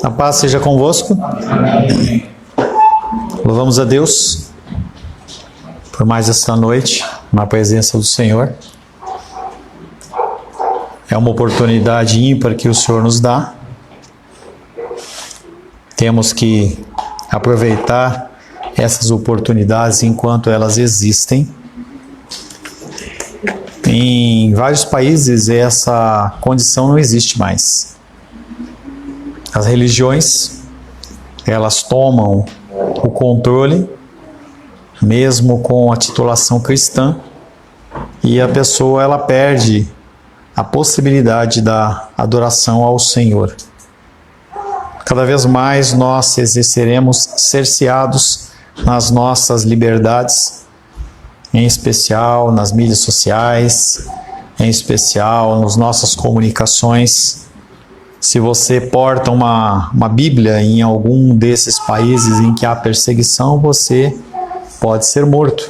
A paz seja convosco. Louvamos a Deus por mais esta noite na presença do Senhor. É uma oportunidade ímpar que o Senhor nos dá. Temos que aproveitar essas oportunidades enquanto elas existem. Em vários países essa condição não existe mais. As religiões, elas tomam o controle, mesmo com a titulação cristã, e a pessoa ela perde a possibilidade da adoração ao Senhor. Cada vez mais nós exerceremos cerceados nas nossas liberdades, em especial nas mídias sociais, em especial nas nossas comunicações. Se você porta uma Bíblia em algum desses países em que há perseguição, você pode ser morto.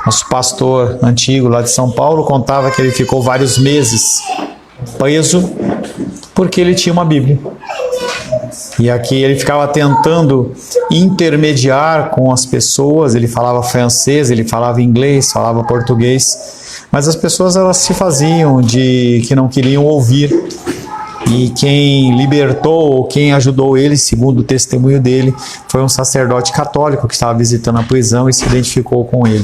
Nosso pastor antigo lá de São Paulo contava que ele ficou vários meses preso porque ele tinha uma Bíblia. E aqui ele ficava tentando intermediar com as pessoas, ele falava francês, ele falava inglês, falava português, mas as pessoas elas se faziam de que não queriam ouvir. E quem libertou, quem ajudou ele, segundo o testemunho dele, foi um sacerdote católico que estava visitando a prisão e se identificou com ele.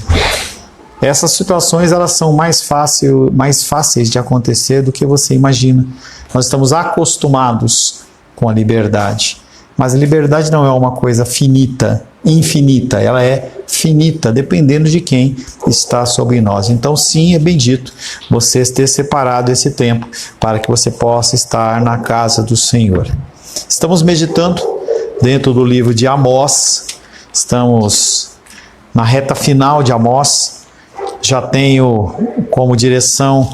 Essas situações elas são mais fáceis de acontecer do que você imagina. Nós estamos acostumados com a liberdade. Mas a liberdade não é uma coisa finita, infinita, ela é finita, dependendo de quem está sobre nós. Então, sim, é bendito você ter separado esse tempo para que você possa estar na casa do Senhor. Estamos meditando dentro do livro de Amós, estamos na reta final de Amós. Já tenho como direção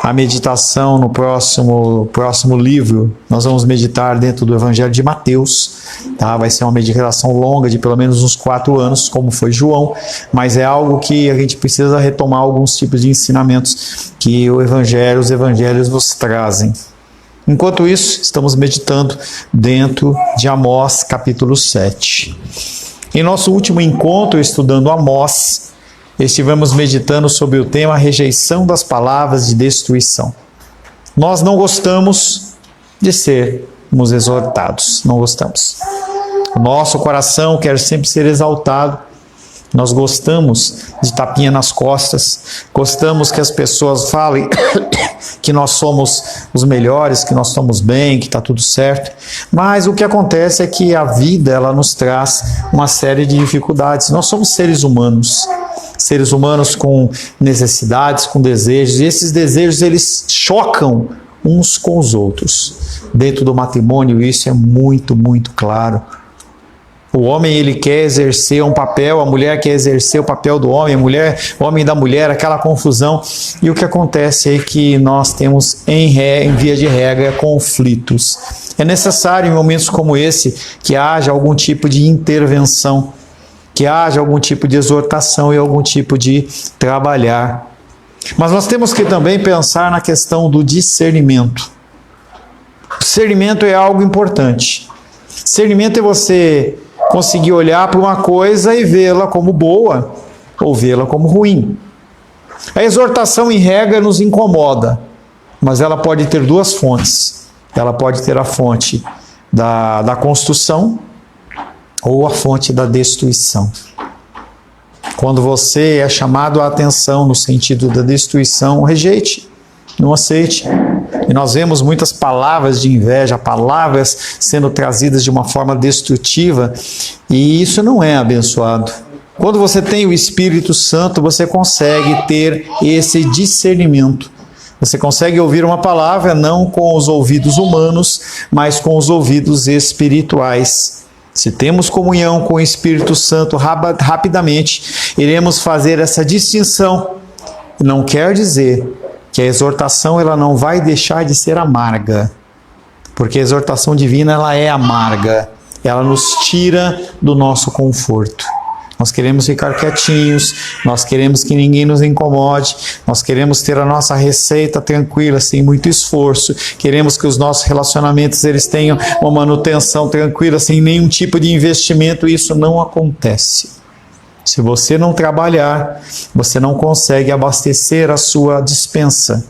a meditação no próximo livro. Nós vamos meditar dentro do Evangelho de Mateus, tá? Vai ser uma meditação longa de pelo menos uns 4 anos, como foi João, mas é algo que a gente precisa retomar alguns tipos de ensinamentos que os evangelhos nos trazem. Enquanto isso, estamos meditando dentro de Amós, capítulo 7. Em nosso último encontro, estudando Amós, estivemos meditando sobre o tema rejeição das palavras de destruição. Nós não gostamos de sermos exortados, não gostamos. O nosso coração quer sempre ser exaltado. Nós gostamos de tapinha nas costas, gostamos que as pessoas falem que nós somos os melhores, que nós estamos bem, que está tudo certo. Mas o que acontece é que a vida ela nos traz uma série de dificuldades. Nós somos seres humanos com necessidades, com desejos, e esses desejos eles chocam uns com os outros. Dentro do matrimônio isso é muito, muito claro. O homem ele quer exercer um papel, a mulher quer exercer o papel do homem, o homem da mulher, aquela confusão. E o que acontece é que nós temos, em via de regra, conflitos. É necessário, em momentos como esse, que haja algum tipo de intervenção, que haja algum tipo de exortação e algum tipo de trabalhar. Mas nós temos que também pensar na questão do discernimento. Discernimento é algo importante. Discernimento é você conseguir olhar para uma coisa e vê-la como boa ou vê-la como ruim. A exortação, em regra, nos incomoda, mas ela pode ter duas fontes. Ela pode ter a fonte da construção ou a fonte da destruição. Quando você é chamado a atenção no sentido da destruição, rejeite, não aceite. E nós vemos muitas palavras de inveja, palavras sendo trazidas de uma forma destrutiva, e isso não é abençoado. Quando você tem o Espírito Santo, você consegue ter esse discernimento. Você consegue ouvir uma palavra não com os ouvidos humanos, mas com os ouvidos espirituais. Se temos comunhão com o Espírito Santo, rapidamente iremos fazer essa distinção. Não quer dizer que a exortação ela não vai deixar de ser amarga, porque a exortação divina ela é amarga, ela nos tira do nosso conforto. Nós queremos ficar quietinhos, nós queremos que ninguém nos incomode, nós queremos ter a nossa receita tranquila, sem muito esforço, queremos que os nossos relacionamentos eles tenham uma manutenção tranquila, sem nenhum tipo de investimento. Isso não acontece. Se você não trabalhar, você não consegue abastecer a sua despensa.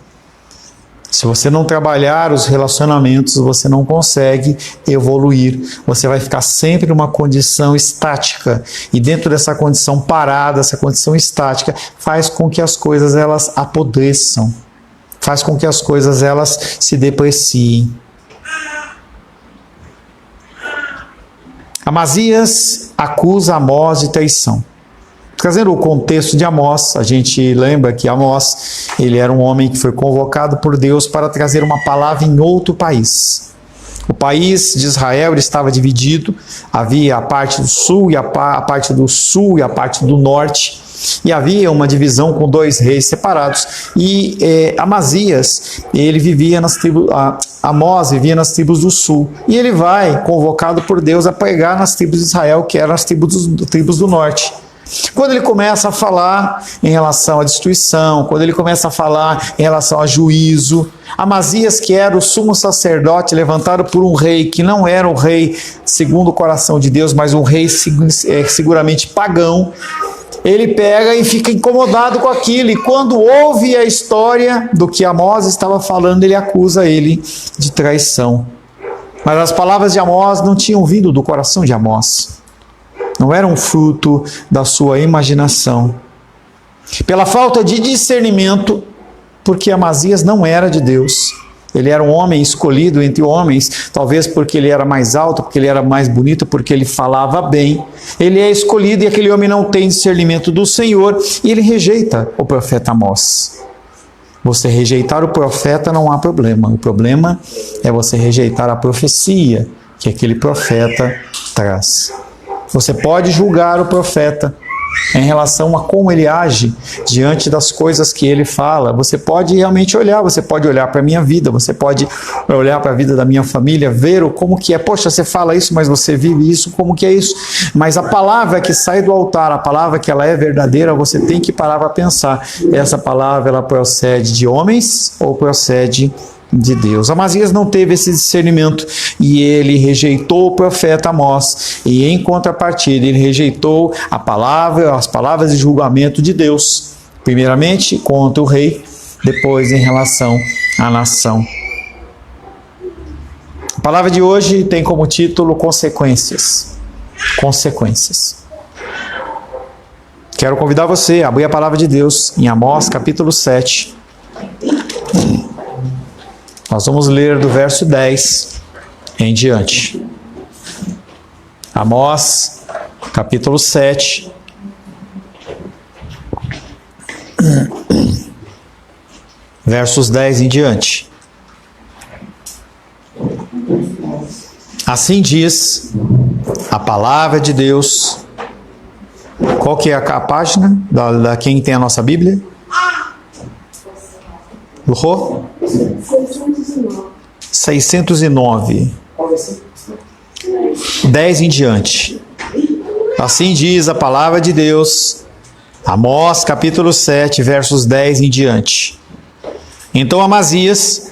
Se você não trabalhar os relacionamentos, você não consegue evoluir. Você vai ficar sempre numa condição estática. E dentro dessa condição parada, essa condição estática, faz com que as coisas elas apodreçam. Faz com que as coisas elas se depreciem. Amazias acusa Amós de traição. Trazendo o contexto de Amós, a gente lembra que Amós, ele era um homem que foi convocado por Deus para trazer uma palavra em outro país. O país de Israel ele estava dividido, havia a parte do sul e a parte do sul e a parte do norte, e havia uma divisão com dois reis separados. E Amazias, ele vivia nas tribos, Amós vivia nas tribos do sul, e ele vai convocado por Deus a pregar nas tribos de Israel, que eram as tribos do norte. Quando ele começa a falar em relação à destruição, quando ele começa a falar em relação a juízo, Amazias, que era o sumo sacerdote levantado por um rei que não era o rei segundo o coração de Deus, mas um rei seguramente pagão, ele pega e fica incomodado com aquilo, e quando ouve a história do que Amós estava falando, ele acusa ele de traição. Mas as palavras de Amós não tinham vindo do coração de Amós. Não era um fruto da sua imaginação. Pela falta de discernimento, porque Amazias não era de Deus. Ele era um homem escolhido entre homens, talvez porque ele era mais alto, porque ele era mais bonito, porque ele falava bem. Ele é escolhido e aquele homem não tem discernimento do Senhor e ele rejeita o profeta Amós. Você rejeitar o profeta não há problema. O problema é você rejeitar a profecia que aquele profeta traz. Você pode julgar o profeta em relação a como ele age diante das coisas que ele fala. Você pode realmente olhar, você pode olhar para a minha vida, você pode olhar para a vida da minha família, ver como que é. Poxa, você fala isso, mas você vive isso, como que é isso? Mas a palavra que sai do altar, a palavra que ela é verdadeira, você tem que parar para pensar. Essa palavra, ela procede de homens ou procede de Deus? Amazias não teve esse discernimento e ele rejeitou o profeta Amós, e em contrapartida ele rejeitou as palavras de julgamento de Deus, primeiramente contra o rei, depois em relação à nação. A palavra de hoje tem como título Consequências. Consequências. Quero convidar você a abrir a palavra de Deus em Amós capítulo 7. Nós vamos ler do verso 10 em diante. Amós, capítulo 7. Versos 10 em diante. Assim diz a palavra de Deus. Qual que é a página da quem tem a nossa Bíblia? Rô? 609. 10 em diante. Assim diz a palavra de Deus, Amós capítulo 7, versos 10 em diante. Então Amazias,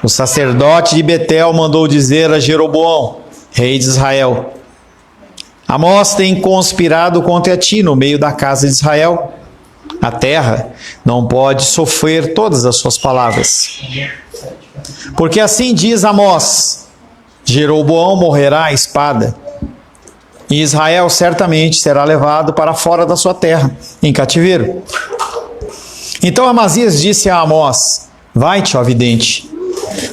o sacerdote de Betel, mandou dizer a Jeroboão, rei de Israel: Amós tem conspirado contra ti no meio da casa de Israel. A terra não pode sofrer todas as suas palavras. Porque assim diz Amós: Jeroboão morrerá à espada, e Israel certamente será levado para fora da sua terra, em cativeiro. Então Amazias disse a Amós: Vai-te, ó vidente,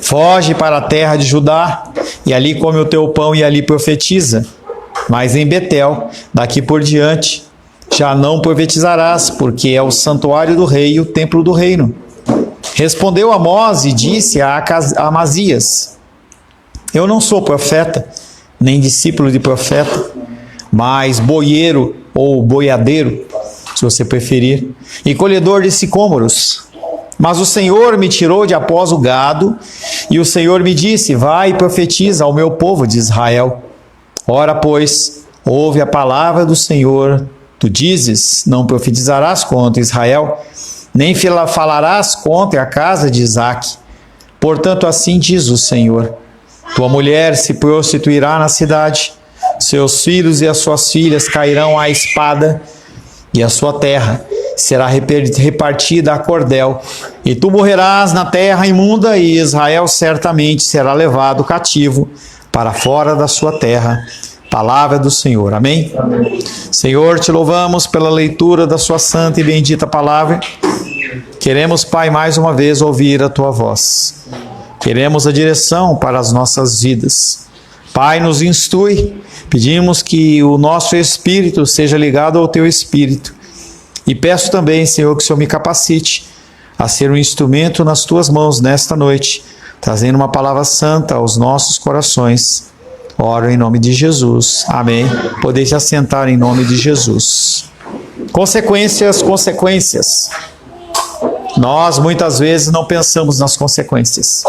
foge para a terra de Judá, e ali come o teu pão e ali profetiza. Mas em Betel, daqui por diante, já não profetizarás, porque é o santuário do rei e o templo do reino. Respondeu Amós e disse a Amazias: Eu não sou profeta, nem discípulo de profeta, mas boieiro ou boiadeiro, se você preferir, e colhedor de sicômoros. Mas o Senhor me tirou de após o gado, e o Senhor me disse: Vai e profetiza ao meu povo de Israel. Ora, pois, ouve a palavra do Senhor, Tu dizes, não profetizarás contra Israel, nem falarás contra a casa de Isaque. Portanto, assim diz o Senhor: tua mulher se prostituirá na cidade, seus filhos e as suas filhas cairão à espada, e a sua terra será repartida a cordel, e tu morrerás na terra imunda, e Israel certamente será levado cativo para fora da sua terra. Palavra do Senhor. Amém? Amém. Senhor, te louvamos pela leitura da sua santa e bendita palavra. Queremos, Pai, mais uma vez ouvir a tua voz. Queremos a direção para as nossas vidas. Pai, nos instrui. Pedimos que o nosso espírito seja ligado ao teu espírito. E peço também, Senhor, que o Senhor me capacite a ser um instrumento nas tuas mãos nesta noite, trazendo uma palavra santa aos nossos corações. Oro em nome de Jesus. Amém. Podeis se assentar em nome de Jesus. Consequências. Nós muitas vezes não pensamos nas consequências.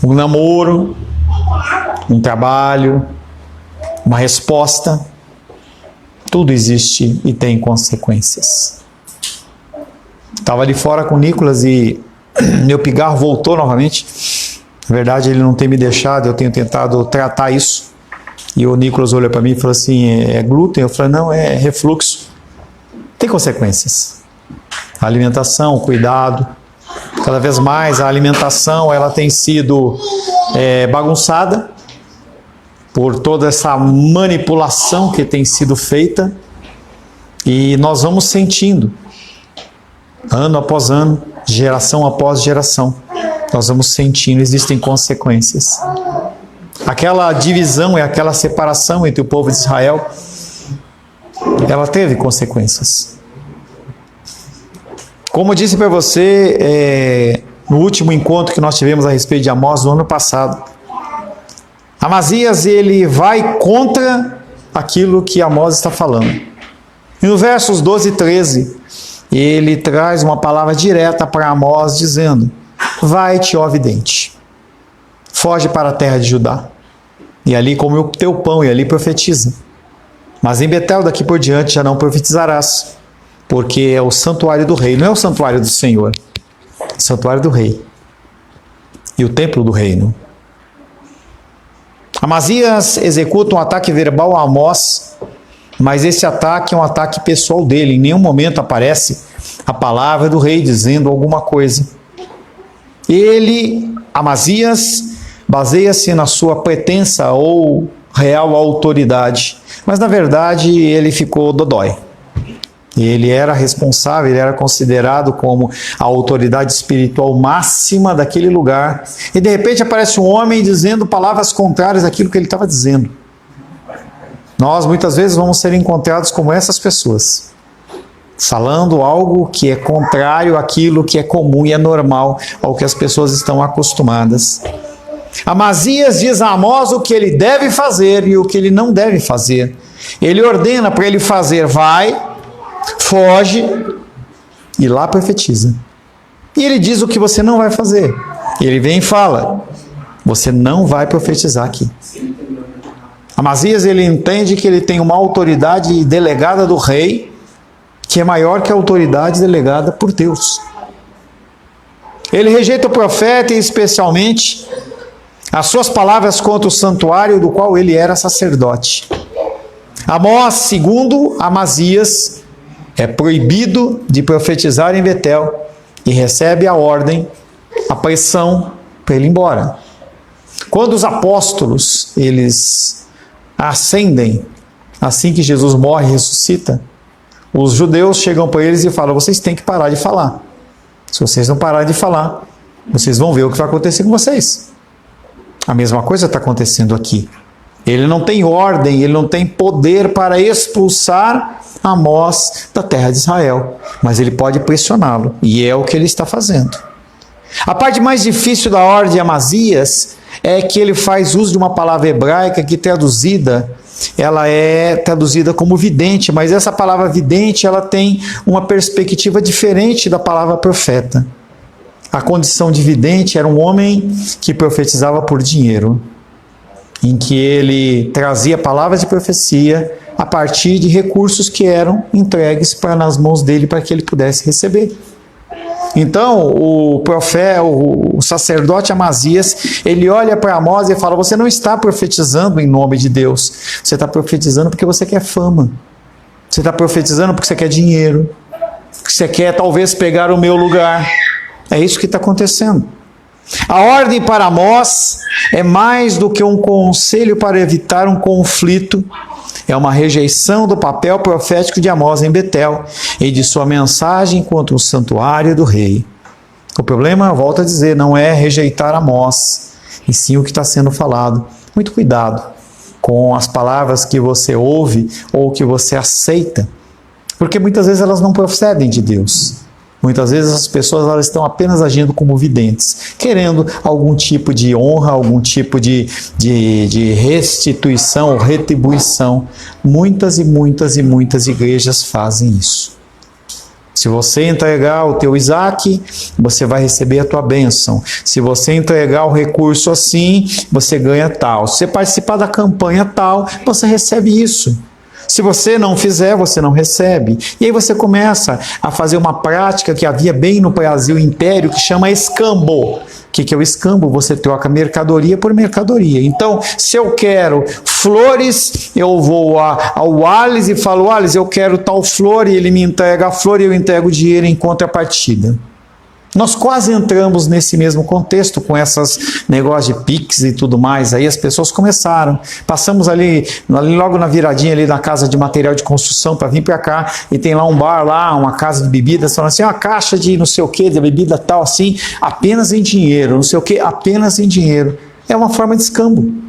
Um namoro, um trabalho, uma resposta, tudo existe e tem consequências. Estava ali fora com o Nicolas e meu pigarro voltou novamente. Na verdade, ele não tem me deixado, eu tenho tentado tratar isso. E o Nicolas olhou para mim e falou assim, é glúten? Eu falei, não, é refluxo. Tem consequências. A alimentação, o cuidado. Cada vez mais a alimentação ela tem sido bagunçada por toda essa manipulação que tem sido feita. E nós vamos sentindo, ano após ano, geração após geração, nós vamos sentindo, existem consequências. Aquela divisão e aquela separação entre o povo de Israel, ela teve consequências. Como eu disse para você no último encontro que nós tivemos a respeito de Amós no ano passado, Amazias ele vai contra aquilo que Amós está falando. E no versos 12 e 13, ele traz uma palavra direta para Amós dizendo: vai-te, ó vidente, foge para a terra de Judá, e ali come o teu pão, e ali profetiza. Mas em Betel daqui por diante já não profetizarás, porque é o santuário do rei, não é o santuário do Senhor, é o santuário do rei, e o templo do reino. Amazias executa um ataque verbal a Amós, mas esse ataque é um ataque pessoal dele. Em nenhum momento aparece a palavra do rei dizendo alguma coisa. Ele, Amazias, baseia-se na sua pretensa ou real autoridade, mas na verdade ele ficou dodói. Ele era responsável, ele era considerado como a autoridade espiritual máxima daquele lugar. E de repente aparece um homem dizendo palavras contrárias àquilo que ele estava dizendo. Nós muitas vezes vamos ser encontrados como essas pessoas, falando algo que é contrário àquilo que é comum e é normal, ao que as pessoas estão acostumadas. Amazias diz a Amós o que ele deve fazer e o que ele não deve fazer. Ele ordena para ele fazer: vai, foge, e lá profetiza. E ele diz o que você não vai fazer. E ele vem e fala: você não vai profetizar aqui. Amazias ele entende que ele tem uma autoridade delegada do rei, que é maior que a autoridade delegada por Deus. Ele rejeita o profeta e especialmente as suas palavras contra o santuário do qual ele era sacerdote. Amós, segundo Amazias, é proibido de profetizar em Betel e recebe a ordem, a pressão para ele ir embora. Quando os apóstolos, eles ascendem, assim que Jesus morre e ressuscita, os judeus chegam para eles e falam: vocês têm que parar de falar. Se vocês não pararem de falar, vocês vão ver o que vai acontecer com vocês. A mesma coisa está acontecendo aqui. Ele não tem ordem, ele não tem poder para expulsar Amós da terra de Israel, mas ele pode pressioná-lo, e é o que ele está fazendo. A parte mais difícil da ordem de Amazias é que ele faz uso de uma palavra hebraica que traduzida, ela é traduzida como vidente, mas essa palavra vidente ela tem uma perspectiva diferente da palavra profeta. A condição de vidente era um homem que profetizava por dinheiro, em que ele trazia palavras de profecia a partir de recursos que eram entregues nas mãos dele para que ele pudesse receber. Então, o sacerdote Amazias, ele olha para Amós e fala: você não está profetizando em nome de Deus, você está profetizando porque você quer fama, você está profetizando porque você quer dinheiro, porque você quer talvez pegar o meu lugar. É isso que está acontecendo. A ordem para Amós é mais do que um conselho para evitar um conflito. É uma rejeição do papel profético de Amós em Betel e de sua mensagem contra o santuário do rei. O problema, volto a dizer, não é rejeitar Amós, e sim o que está sendo falado. Muito cuidado com as palavras que você ouve ou que você aceita, porque muitas vezes elas não procedem de Deus. Muitas vezes as pessoas elas estão apenas agindo como videntes, querendo algum tipo de honra, algum tipo de restituição ou retribuição. Muitas igrejas fazem isso. Se você entregar o teu Isaac, você vai receber a tua bênção. Se você entregar o recurso assim, você ganha tal. Se você participar da campanha tal, você recebe isso. Se você não fizer, você não recebe. E aí você começa a fazer uma prática que havia bem no Brasil Império, que chama escambo. O que é o escambo? Você troca mercadoria por mercadoria. Então, se eu quero flores, eu vou ao Alice e falo: Alice, eu quero tal flor, e ele me entrega a flor e eu entrego o dinheiro em contrapartida. Nós quase entramos nesse mesmo contexto com esses negócios de Pix e tudo mais. Aí as pessoas começaram. Passamos ali logo na viradinha ali na casa de material de construção para vir para cá e tem lá um bar lá, uma casa de bebidas, falando assim: uma caixa de não sei o que, de bebida tal assim, apenas em dinheiro, não sei o que, apenas em dinheiro. É uma forma de escambo.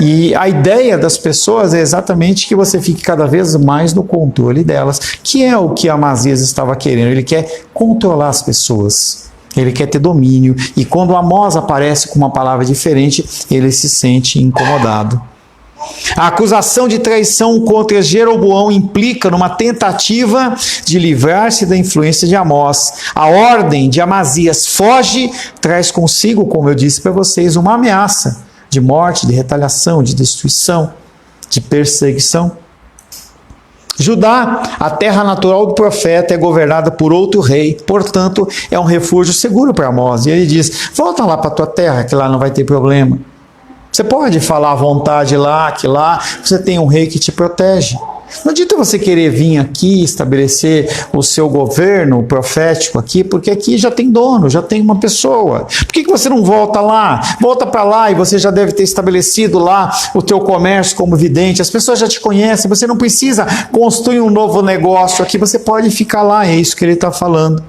E a ideia das pessoas é exatamente que você fique cada vez mais no controle delas, que é o que Amazias estava querendo. Ele quer controlar as pessoas, ele quer ter domínio, e quando Amós aparece com uma palavra diferente, ele se sente incomodado. A acusação de traição contra Jeroboão implica numa tentativa de livrar-se da influência de Amós. A ordem de Amazias foge, traz consigo, como eu disse para vocês, uma ameaça de morte, de retaliação, de destruição, de perseguição. Judá, a terra natural do profeta, é governada por outro rei, portanto, é um refúgio seguro para Amós. E ele diz: volta lá para a tua terra, que lá não vai ter problema. Você pode falar à vontade lá, que lá você tem um rei que te protege. Não adianta você querer vir aqui estabelecer o seu governo profético aqui, porque aqui já tem dono, já tem uma pessoa. Por que você não volta lá? Volta para lá e você já deve ter estabelecido lá o teu comércio como vidente. As pessoas já te conhecem, você não precisa construir um novo negócio aqui, você pode ficar lá. É isso que ele está falando.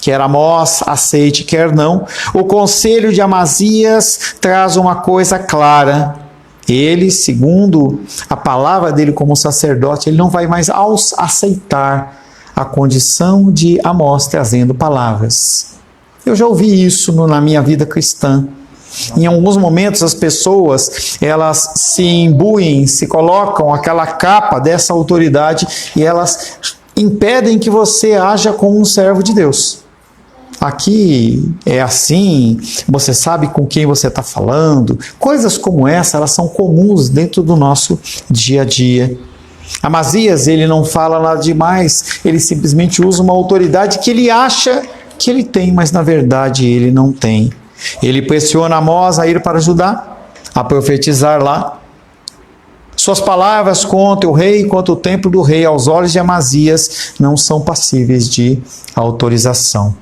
Quer Amós aceite, quer não. O conselho de Amazias traz uma coisa clara. Ele, segundo a palavra dele como sacerdote, ele não vai mais aceitar a condição de Amós trazendo palavras. Eu já ouvi isso na minha vida cristã. Em alguns momentos as pessoas, elas se imbuem, se colocam aquela capa dessa autoridade e elas impedem que você haja como um servo de Deus. Aqui é assim, você sabe com quem você está falando. Coisas como essa, elas são comuns dentro do nosso dia a dia. Amazias, ele não fala nada demais, ele simplesmente usa uma autoridade que ele acha que ele tem, mas na verdade ele não tem. Ele pressiona Amós a ir para Judá, a profetizar lá. Suas palavras contra o rei e contra o templo do rei, aos olhos de Amazias, não são passíveis de autorização.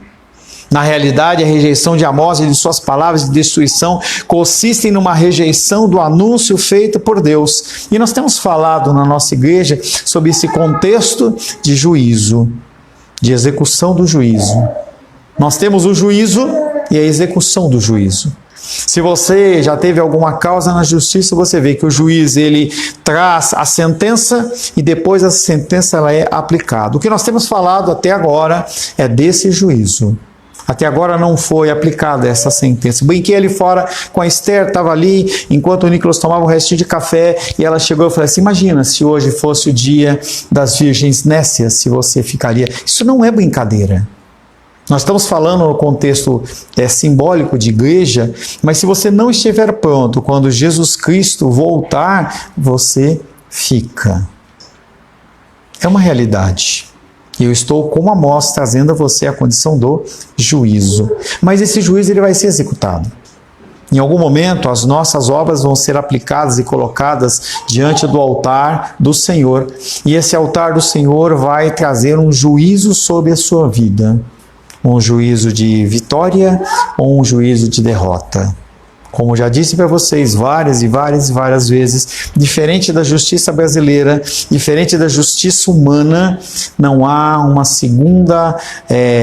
Na realidade, a rejeição de Amós e de suas palavras de destruição consistem numa rejeição do anúncio feito por Deus. E nós temos falado na nossa igreja sobre esse contexto de juízo, de execução do juízo. Nós temos o juízo e a execução do juízo. Se você já teve alguma causa na justiça, você vê que o juiz ele traz a sentença e depois a sentença ela é aplicada. O que nós temos falado até agora é desse juízo. Até agora não foi aplicada essa sentença. Brinquei ali fora com a Esther, estava ali, enquanto o Nicolas tomava um restinho de café, e ela chegou e falou assim: imagina se hoje fosse o dia das virgens nécias, se você ficaria... Isso não é brincadeira. Nós estamos falando no contexto simbólico de igreja, mas se você não estiver pronto quando Jesus Cristo voltar, você fica. É uma realidade. E eu estou, como Amós, trazendo a você a condição do juízo. Mas esse juízo ele vai ser executado. Em algum momento, as nossas obras vão ser aplicadas e colocadas diante do altar do Senhor. E esse altar do Senhor vai trazer um juízo sobre a sua vida. Um juízo de vitória ou um juízo de derrota. Como já disse para vocês várias vezes, diferente da justiça brasileira, diferente da justiça humana, não há uma segunda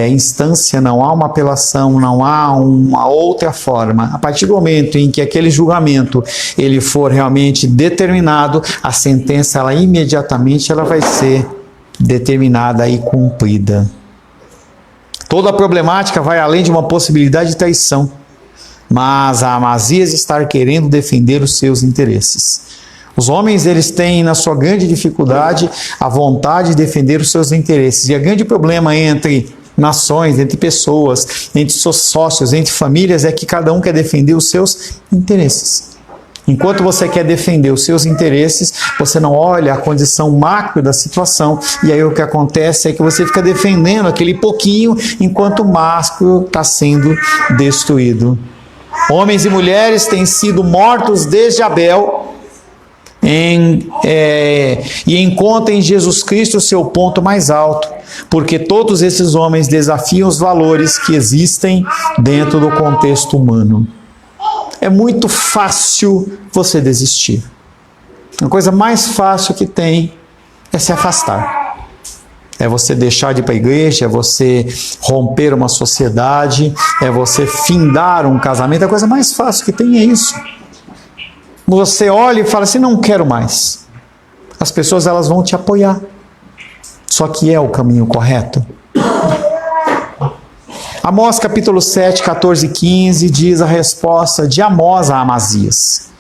instância, não há uma apelação, não há uma outra forma. A partir do momento em que aquele julgamento ele for realmente determinado, a sentença ela imediatamente ela vai ser determinada e cumprida. Toda a problemática vai além de uma possibilidade de traição. Mas a Amazias está querendo defender os seus interesses. Os homens, eles têm na sua grande dificuldade a vontade de defender os seus interesses. E o grande problema entre nações, entre pessoas, entre seus sócios, entre famílias, é que cada um quer defender os seus interesses. Enquanto você quer defender os seus interesses, você não olha a condição macro da situação. E aí o que acontece é que você fica defendendo aquele pouquinho, enquanto o macro está sendo destruído. Homens e mulheres têm sido mortos desde Abel e encontram em Jesus Cristo o seu ponto mais alto, porque todos esses homens desafiam os valores que existem dentro do contexto humano. É muito fácil você desistir. A coisa mais fácil que tem é se afastar. É você deixar de ir para a igreja, é você romper uma sociedade, é você findar um casamento. A coisa mais fácil que tem é isso. Você olha e fala assim, não quero mais. As pessoas elas vão te apoiar. Só que é o caminho correto. Amós capítulo 7, 14 e 15 diz a resposta de Amós a Amazias.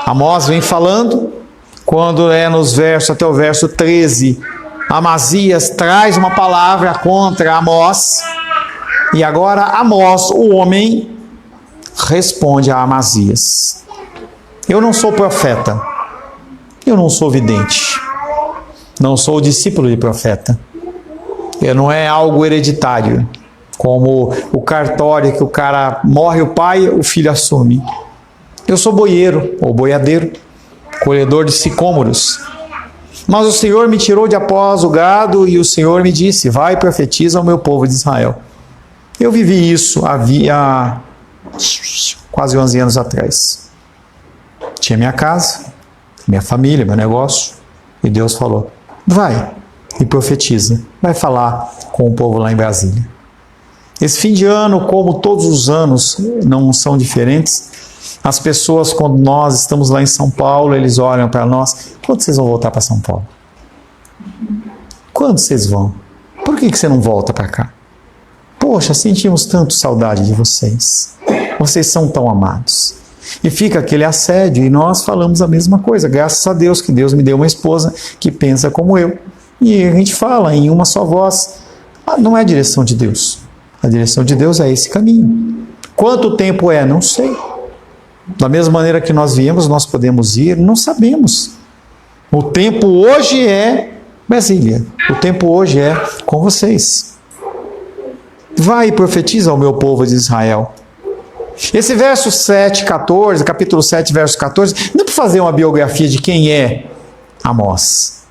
Amós vem falando, quando é nos versos, até o verso 13, Amazias traz uma palavra contra Amós, e agora Amós, o homem, responde a Amazias. Eu não sou profeta, eu não sou vidente, não sou discípulo de profeta, não é algo hereditário, como o cartório que o cara morre o pai, o filho assume. Eu sou boieiro ou boiadeiro, colhedor de sicômoros. Mas o Senhor me tirou de após o gado e o Senhor me disse, vai e profetiza ao meu povo de Israel. Eu vivi isso havia quase 11 anos atrás. Tinha minha casa, minha família, meu negócio, e Deus falou, vai e profetiza, vai falar com o povo lá em Brasília. Esse fim de ano, como todos os anos, não são diferentes. As pessoas, quando nós estamos lá em São Paulo, eles olham para nós, quando vocês vão voltar para São Paulo? Quando vocês vão? Por que você não volta para cá? Poxa, sentimos tanto saudade de vocês. Vocês são tão amados. E fica aquele assédio, e nós falamos a mesma coisa. Graças a Deus que Deus me deu uma esposa que pensa como eu. E a gente fala em uma só voz. Não é a direção de Deus. A direção de Deus é esse caminho. Quanto tempo é? Não sei. Da mesma maneira que nós viemos, nós podemos ir? Não sabemos. O tempo hoje é Brasília. O tempo hoje é com vocês. Vai e profetiza ao meu povo de Israel. Esse verso 7, 14, capítulo 7, verso 14, não é para fazer uma biografia de quem é Amós.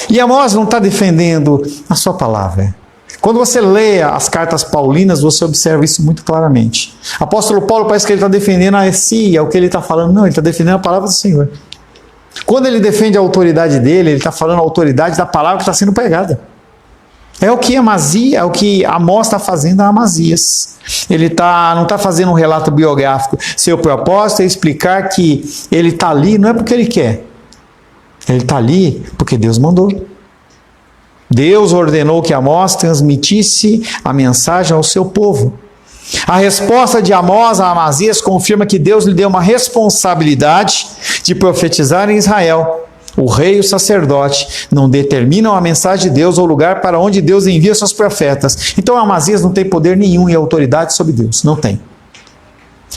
E Amós não está defendendo a sua palavra. Quando você lê as cartas paulinas, você observa isso muito claramente. Apóstolo Paulo parece que ele está defendendo a si, é o que ele está falando. Não, ele está defendendo a palavra do Senhor. Quando ele defende a autoridade dele, ele está falando a autoridade da palavra que está sendo pregada. É o que Amazias, é o que Amós está fazendo a Amazias. Ele não está fazendo um relato biográfico. Seu propósito é explicar que ele está ali não é porque ele quer. Ele está ali porque Deus mandou. Deus ordenou que Amós transmitisse a mensagem ao seu povo. A resposta de Amós a Amazias confirma que Deus lhe deu uma responsabilidade de profetizar em Israel. O rei e o sacerdote não determinam a mensagem de Deus ou o lugar para onde Deus envia seus profetas. Então Amazias não tem poder nenhum e autoridade sobre Deus. Não tem.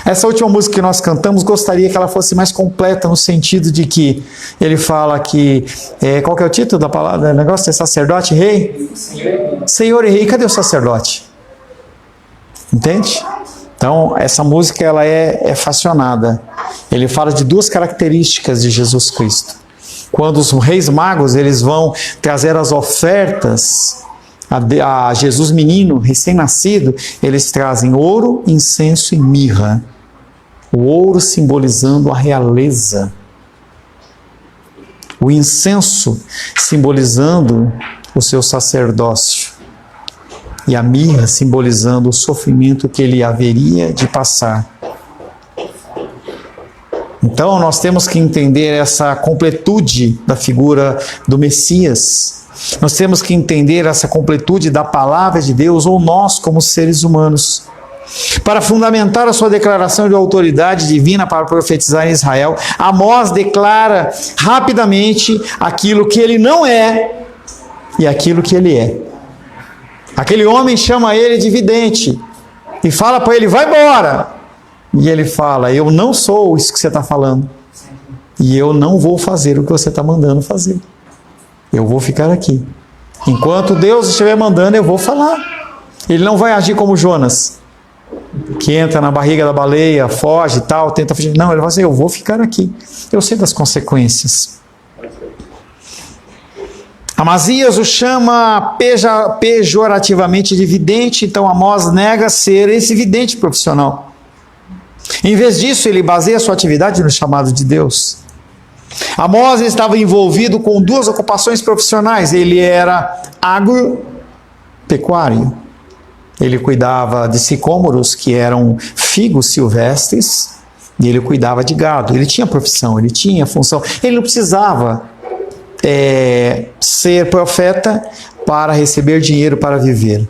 Essa última música que nós cantamos, gostaria que ela fosse mais completa, no sentido de que ele fala que, qual que é o título da palavra, do negócio? É sacerdote, rei? Senhor e rei. Cadê o sacerdote? Entende? Então, essa música ela é fracionada. Ele fala de duas características de Jesus Cristo. Quando os reis magos eles vão trazer as ofertas a Jesus menino, recém-nascido, eles trazem ouro, incenso e mirra. O ouro simbolizando a realeza. O incenso simbolizando o seu sacerdócio. E a mirra simbolizando o sofrimento que ele haveria de passar. Então nós temos que entender essa completude da figura do Messias. Nós temos que entender essa completude da palavra de Deus, ou nós como seres humanos. Para fundamentar a sua declaração de autoridade divina para profetizar em Israel, Amós declara rapidamente aquilo que ele não é e aquilo que ele é. Aquele homem chama ele de vidente e fala para ele, vai embora. E ele fala, eu não sou isso que você está falando. E eu não vou fazer o que você está mandando fazer. Eu vou ficar aqui. Enquanto Deus estiver mandando, eu vou falar. Ele não vai agir como Jonas, que entra na barriga da baleia, foge e tal, tenta fugir. Não, ele vai dizer, eu vou ficar aqui. Eu sei das consequências. Amazias o chama pejorativamente de vidente, então Amós nega ser esse vidente profissional. Em vez disso, ele baseia sua atividade no chamado de Deus. Amós estava envolvido com duas ocupações profissionais. Ele era agropecuário. Ele cuidava de sicômoros, que eram figos silvestres, e ele cuidava de gado. Ele tinha profissão, ele tinha função. Ele não precisava ser profeta para receber dinheiro para viver.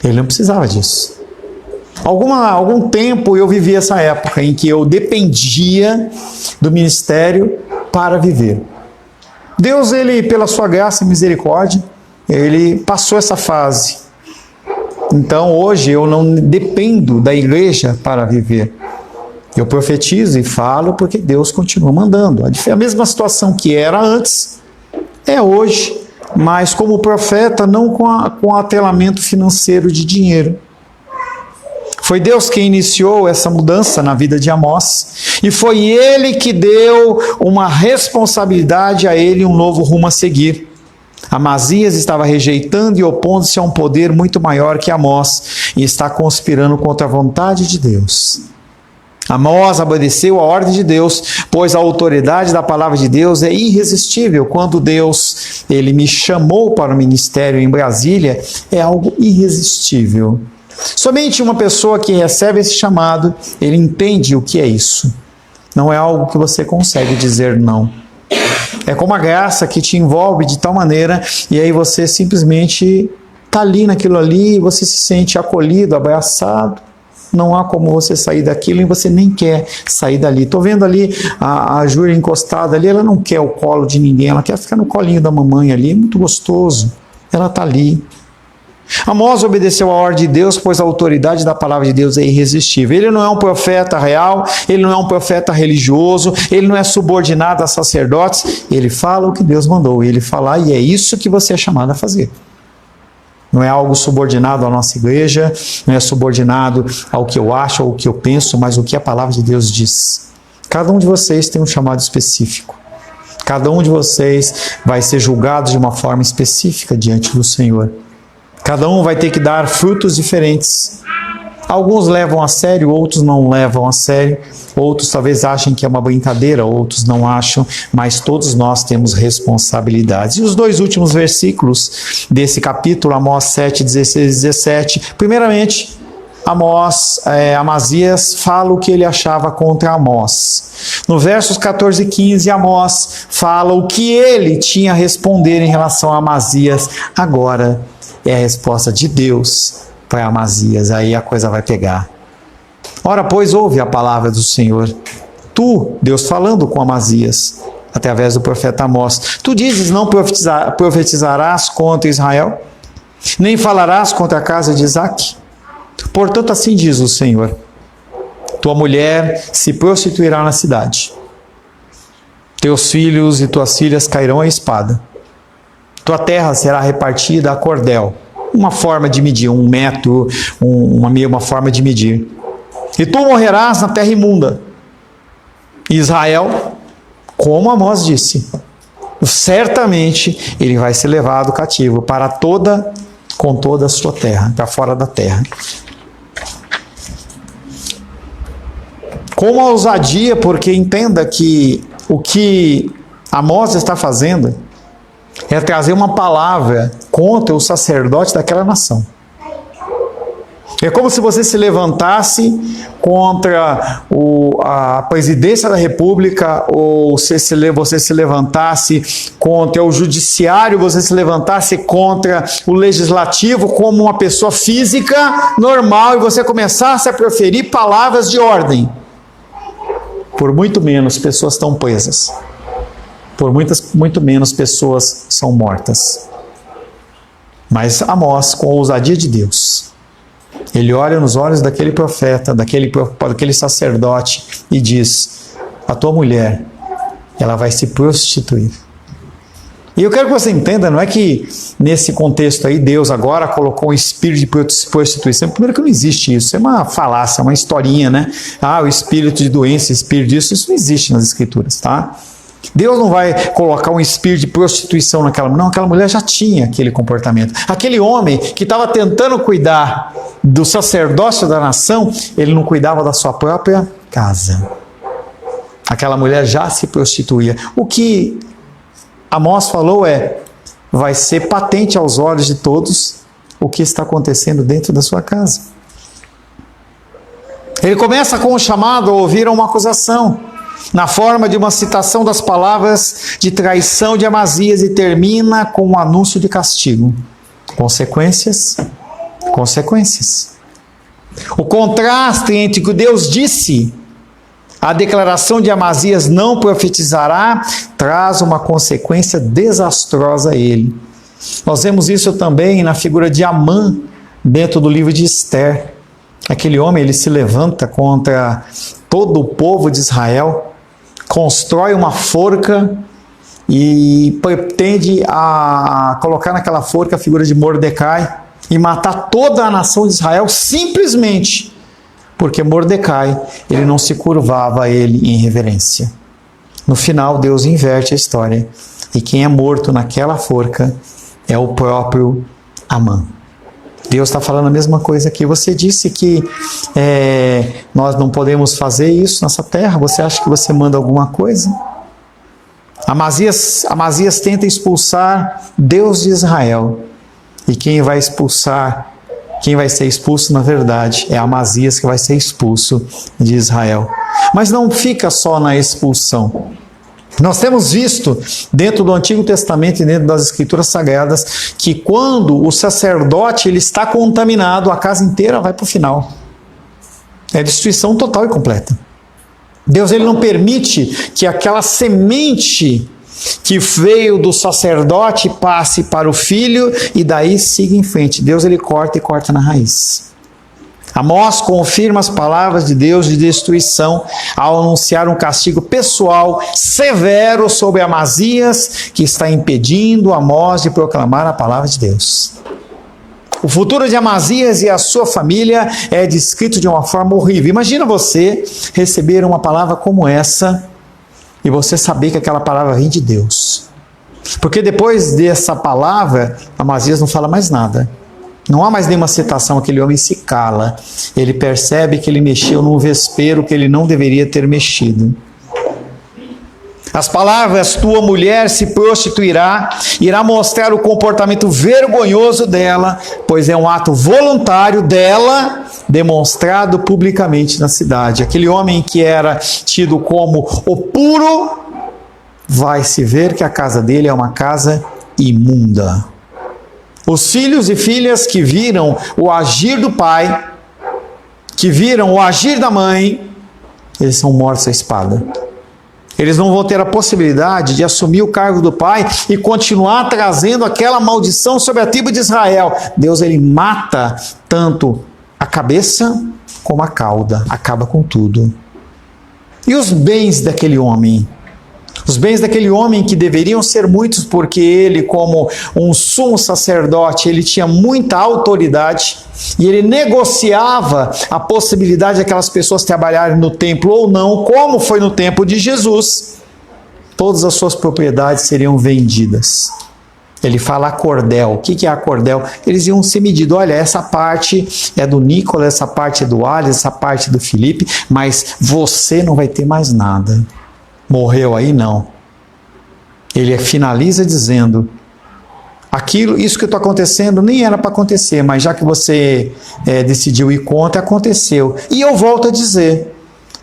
Ele não precisava disso. Algum tempo eu vivi essa época em que eu dependia do ministério para viver. Deus, ele, pela sua graça e misericórdia, ele passou essa fase. Então hoje eu não dependo da igreja para viver. Eu profetizo e falo porque Deus continua mandando. A mesma situação que era antes é hoje, mas como profeta, não com atelamento financeiro de dinheiro. Foi Deus quem iniciou essa mudança na vida de Amós, e foi Ele que deu uma responsabilidade a ele, um novo rumo a seguir. Amazias estava rejeitando e opondo-se a um poder muito maior que Amós, e está conspirando contra a vontade de Deus. Amós obedeceu a ordem de Deus, pois a autoridade da palavra de Deus é irresistível. Quando Deus ele me chamou para o ministério em Brasília, é algo irresistível. Somente uma pessoa que recebe esse chamado, ele entende o que é isso. Não é algo que você consegue dizer não. É como a graça que te envolve de tal maneira, e aí você simplesmente está ali naquilo ali, e você se sente acolhido, abraçado. Não há como você sair daquilo e você nem quer sair dali. Estou vendo ali a Júlia encostada ali, ela não quer o colo de ninguém, ela quer ficar no colinho da mamãe ali, é muito gostoso. Ela está ali. Amós obedeceu a ordem de Deus, pois a autoridade da palavra de Deus é irresistível. Ele não é um profeta real, ele não é um profeta religioso, ele não é subordinado a sacerdotes, ele fala o que Deus mandou ele falar, e é isso que você é chamado a fazer. Não é algo subordinado à nossa igreja, não é subordinado ao que eu acho ou ao que eu penso, mas o que a palavra de Deus diz. Cada um de vocês tem um chamado específico. Cada um de vocês vai ser julgado de uma forma específica diante do Senhor. Cada um vai ter que dar frutos diferentes. Alguns levam a sério, outros não levam a sério. Outros talvez achem que é uma brincadeira, outros não acham, mas todos nós temos responsabilidades. E os dois últimos versículos desse capítulo, Amós 7, 16 e 17, primeiramente, Amazias fala o que ele achava contra Amós. No versos 14 e 15, Amós fala o que ele tinha a responder em relação a Amazias. Agora é a resposta de Deus para Amazias, aí a coisa vai pegar. Ora, pois, ouve a palavra do Senhor. Tu, Deus falando com Amazias, através do profeta Amós, tu dizes, não profetizarás contra Israel, nem falarás contra a casa de Isaque? Portanto, assim diz o Senhor, tua mulher se prostituirá na cidade. Teus filhos e tuas filhas cairão à espada. Tua terra será repartida a cordel. Uma forma de medir, um metro, uma forma de medir. E tu morrerás na terra imunda. Israel, como Amós disse, certamente ele vai ser levado cativo com toda a sua terra, para fora da terra. Com ousadia, porque entenda que o que Amós está fazendo é trazer uma palavra contra o sacerdote daquela nação. É como se você se levantasse contra a presidência da República, ou você se levantasse contra o judiciário, você se levantasse contra o legislativo como uma pessoa física normal e você começasse a proferir palavras de ordem. Por muito menos pessoas estão presas. Por muito menos pessoas são mortas. Mas Amós, com a ousadia de Deus, ele olha nos olhos daquele profeta, daquele sacerdote e diz: a tua mulher, ela vai se prostituir. E eu quero que você entenda, não é que nesse contexto aí Deus agora colocou um espírito de prostituição. Primeiro que não existe isso, é uma falácia, é uma historinha, né? O espírito de doença, espírito disso, isso não existe nas escrituras, tá? Deus não vai colocar um espírito de prostituição naquela mulher. Não, aquela mulher já tinha aquele comportamento. Aquele homem que estava tentando cuidar do sacerdócio da nação, ele não cuidava da sua própria casa. Aquela mulher já se prostituía. O que Amós falou vai ser patente aos olhos de todos o que está acontecendo dentro da sua casa. Ele começa com um chamado a ouvir uma acusação, na forma de uma citação das palavras de traição de Amazias, e termina com um anúncio de castigo. Consequências. O contraste entre o que Deus disse, a declaração de Amazias não profetizará, traz uma consequência desastrosa a ele. Nós vemos isso também na figura de Amã, dentro do livro de Esther. Aquele homem, ele se levanta contra todo o povo de Israel, constrói uma forca e pretende colocar naquela forca a figura de Mordecai e matar toda a nação de Israel, simplesmente porque Mordecai, ele não se curvava a ele em reverência. No final, Deus inverte a história, e quem é morto naquela forca é o próprio Amã. Deus está falando a mesma coisa aqui. Você disse que nós não podemos fazer isso nessa terra. Você acha que você manda alguma coisa? Amazias tenta expulsar Deus de Israel. E quem vai ser expulso, na verdade, é Amazias que vai ser expulso de Israel. Mas não fica só na expulsão. Nós temos visto dentro do Antigo Testamento e dentro das Escrituras Sagradas que quando o sacerdote ele está contaminado, a casa inteira vai para o final. É destruição total e completa. Deus ele não permite que aquela semente que veio do sacerdote passe para o filho e daí siga em frente. Deus ele corta e corta na raiz. Amós confirma as palavras de Deus de destruição ao anunciar um castigo pessoal severo sobre Amazias, que está impedindo Amós de proclamar a palavra de Deus. O futuro de Amazias e a sua família é descrito de uma forma horrível. Imagina você receber uma palavra como essa e você saber que aquela palavra vem de Deus. Porque depois dessa palavra, Amazias não fala mais nada. Não há mais nenhuma citação, aquele homem se cala. Ele percebe que ele mexeu num vespeiro que ele não deveria ter mexido. As palavras, tua mulher se prostituirá, irá mostrar o comportamento vergonhoso dela, pois é um ato voluntário dela, demonstrado publicamente na cidade. Aquele homem que era tido como o puro, vai se ver que a casa dele é uma casa imunda. Os filhos e filhas que viram o agir do pai, que viram o agir da mãe, eles são mortos à espada. Eles não vão ter a possibilidade de assumir o cargo do pai e continuar trazendo aquela maldição sobre a tribo de Israel. Deus ele mata tanto a cabeça como a cauda, acaba com tudo. E os bens daquele homem? Os bens daquele homem que deveriam ser muitos, porque ele, como um sumo sacerdote, ele tinha muita autoridade e ele negociava a possibilidade daquelas pessoas trabalharem no templo ou não, como foi no tempo de Jesus. Todas as suas propriedades seriam vendidas. Ele fala a cordel. O que é a cordel? Eles iam ser medidos. Olha, essa parte é do Nicolas, essa parte é do Alisson, essa parte é do Felipe, mas você não vai ter mais nada. Morreu aí? Não. Ele finaliza dizendo, isso que está acontecendo nem era para acontecer, mas já que você decidiu ir contra, aconteceu. E eu volto a dizer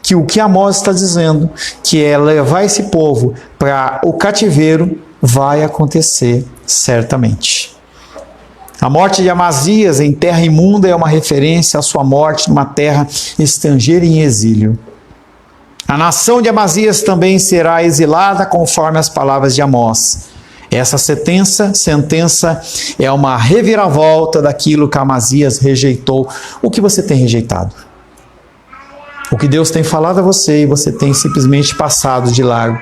que o que Amós está dizendo, que é levar esse povo para o cativeiro, vai acontecer certamente. A morte de Amazias em terra imunda é uma referência à sua morte numa terra estrangeira em exílio. A nação de Amazias também será exilada conforme as palavras de Amós. Essa sentença é uma reviravolta daquilo que Amazias rejeitou. O que você tem rejeitado? O que Deus tem falado a você e você tem simplesmente passado de largo.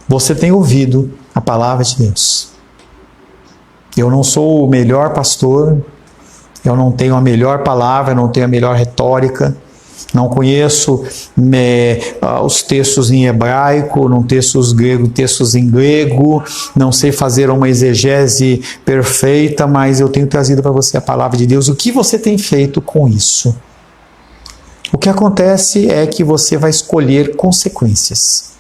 Você tem ouvido a palavra de Deus. Eu não sou o melhor pastor, eu não tenho a melhor palavra, eu não tenho a melhor retórica, não conheço os textos em hebraico, não textos em grego, não sei fazer uma exegese perfeita, mas eu tenho trazido para você a palavra de Deus. O que você tem feito com isso? O que acontece é que você vai escolher consequências.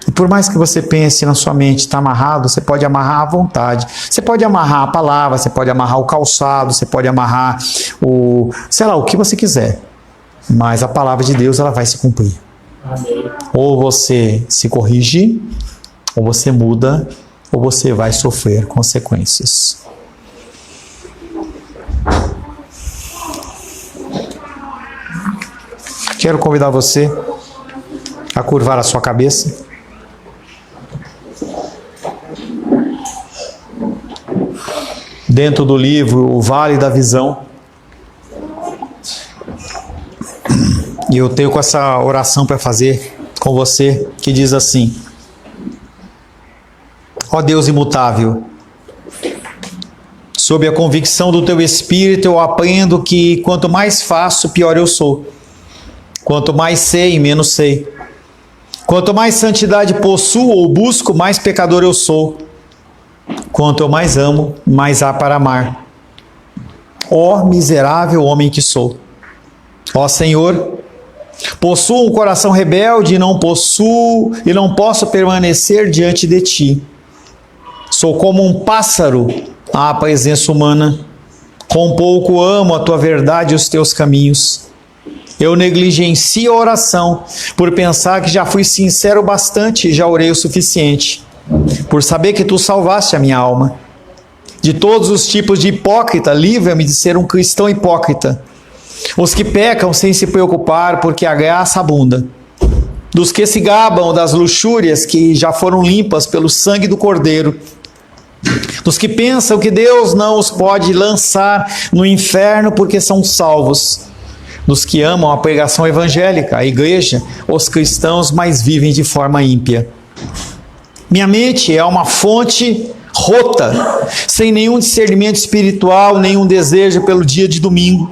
E por mais que você pense na sua mente, está amarrado, você pode amarrar à vontade. Você pode amarrar a palavra, você pode amarrar o calçado, você pode amarrar o que você quiser. Mas a palavra de Deus, ela vai se cumprir. Amém. Ou você se corrige, ou você muda, ou você vai sofrer consequências. Quero convidar você a curvar a sua cabeça. Dentro do livro O Vale da Visão. E eu tenho com essa oração para fazer com você, que diz assim: ó Deus imutável, sob a convicção do teu Espírito eu aprendo que quanto mais faço, pior eu sou. Quanto mais sei, menos sei. Quanto mais santidade possuo ou busco, mais pecador eu sou. Quanto eu mais amo, mais há para amar. Ó miserável homem que sou. Ó Senhor, possuo um coração rebelde e não posso permanecer diante de ti. Sou como um pássaro à presença humana. Com pouco amo a tua verdade e os teus caminhos. Eu negligencio a oração por pensar que já fui sincero bastante e já orei o suficiente. Por saber que tu salvaste a minha alma. De todos os tipos de hipócrita, livra-me de ser um cristão hipócrita. Os que pecam sem se preocupar, porque a graça abunda. Dos que se gabam das luxúrias que já foram limpas pelo sangue do Cordeiro. Dos que pensam que Deus não os pode lançar no inferno porque são salvos. Dos que amam a pregação evangélica, a igreja, os cristãos, mas vivem de forma ímpia. Minha mente é uma fonte rota, sem nenhum discernimento espiritual, nenhum desejo pelo dia de domingo.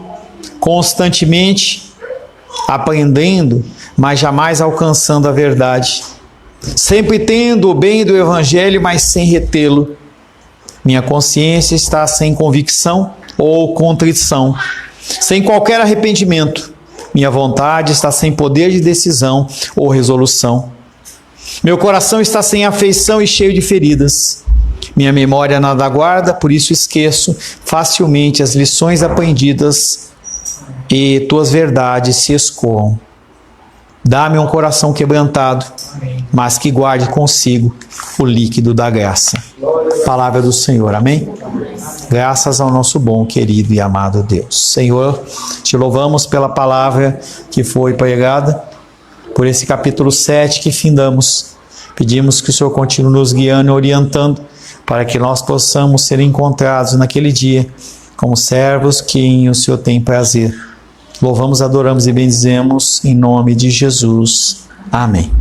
Constantemente aprendendo, mas jamais alcançando a verdade. Sempre tendo o bem do Evangelho, mas sem retê-lo. Minha consciência está sem convicção ou contrição, sem qualquer arrependimento. Minha vontade está sem poder de decisão ou resolução. Meu coração está sem afeição e cheio de feridas. Minha memória nada guarda, por isso esqueço facilmente as lições aprendidas e tuas verdades se escoam. Dá-me um coração quebrantado, mas que guarde consigo o líquido da graça. Palavra do Senhor, amém? Graças ao nosso bom, querido e amado Deus. Senhor, te louvamos pela palavra que foi pregada, por esse capítulo 7 que findamos. Pedimos que o Senhor continue nos guiando e orientando, para que nós possamos ser encontrados naquele dia como servos que em o Senhor tem prazer. Louvamos, adoramos e bendizemos em nome de Jesus. Amém.